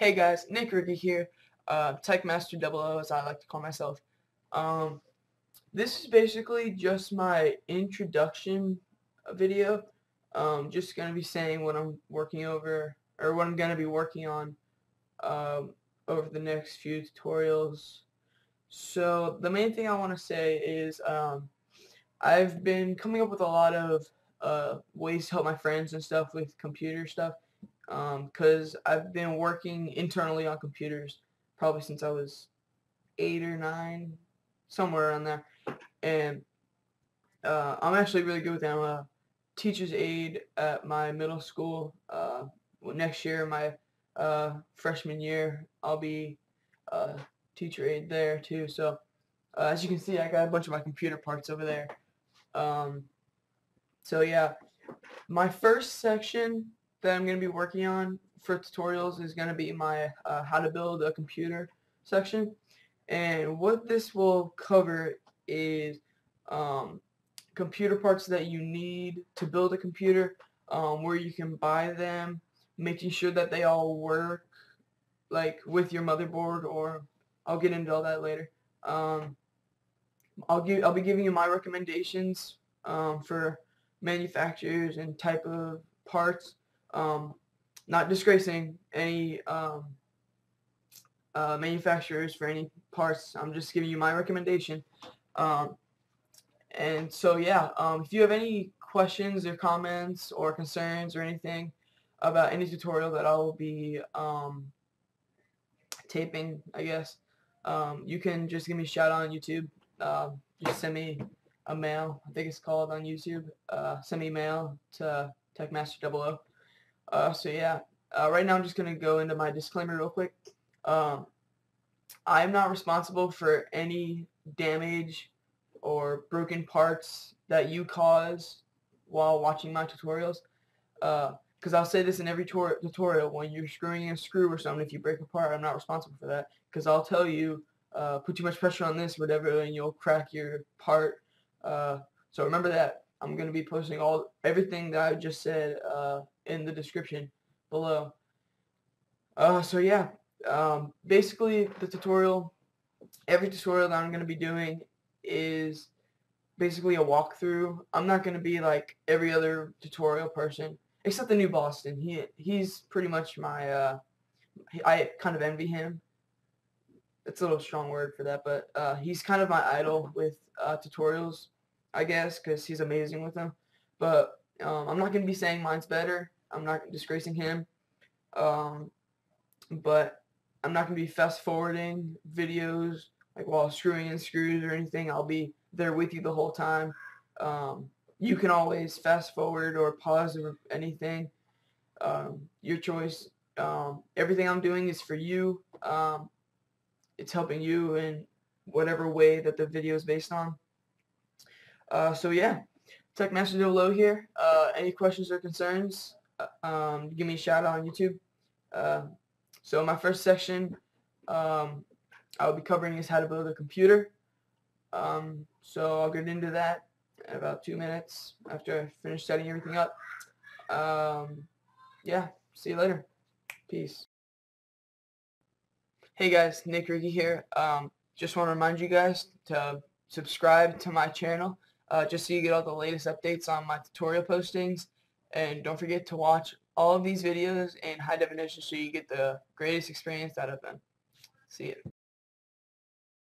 Hey guys, Nick Ricky here, Tech Master 00 as I like to call myself. Um, this is basically just my introduction video. Just gonna be saying what I'm working over, or what I'm gonna be working on over the next few tutorials. So the main thing I want to say is I've been coming up with a lot of ways to help my friends and stuff with computer stuff. Because I've been working internally on computers probably since I was 8 or 9, somewhere around there. And I'm actually really good with them. I'm a teacher's aide at my middle school. Next year, my freshman year, I'll be a teacher aide there too. So as you can see, I got a bunch of my computer parts over there. Um, so yeah, my first section that I'm going to be working on for tutorials is going to be my how to build a computer section. And what this will cover is computer parts that you need to build a computer, where you can buy them, making sure that they all work like with your motherboard, or I'll get into all that later. I'll be giving you my recommendations for manufacturers and type of parts. Um, not disgracing any manufacturers for any parts. I'm just giving you my recommendation. Um, and so yeah, if you have any questions or comments or concerns or anything about any tutorial that I'll be taping, I guess, you can just give me a shout out on YouTube. Just send me a mail. I think it's called on YouTube. Send me a mail to TechMaster00. So yeah, right now I'm just gonna go into my disclaimer real quick. I'm not responsible for any damage or broken parts that you cause while watching my tutorials. Because I'll say this in every tutorial: when you're screwing in a screw or something, if you break a part, I'm not responsible for that. Because I'll tell you, put too much pressure on this, whatever, and you'll crack your part. So remember that. I'm going to be posting everything that I just said in the description below. So yeah, basically every tutorial that I'm going to be doing is basically a walkthrough. I'm not going to be like every other tutorial person, except the new Boston. He's pretty much my, I kind of envy him. It's a little strong word for that, but he's kind of my idol with tutorials, I guess, because he's amazing with them. But I'm not going to be saying mine's better. I'm not disgracing him. But I'm not going to be fast forwarding videos like while screwing in screws or anything. I'll be there with you the whole time. You can always fast forward or pause or anything. Your choice. Everything I'm doing is for you. It's helping you in whatever way that the video is based on. So yeah, TechMaster00 here. Any questions or concerns, give me a shout out on YouTube. So my first section I'll be covering is how to build a computer. So I'll get into that in about 2 minutes after I finish setting everything up. Yeah, see you later. Peace. Hey guys, Nick Ricky here. Just want to remind you guys to subscribe to my channel, just so you get all the latest updates on my tutorial postings. And don't forget to watch all of these videos in high definition so you get the greatest experience out of them. See you.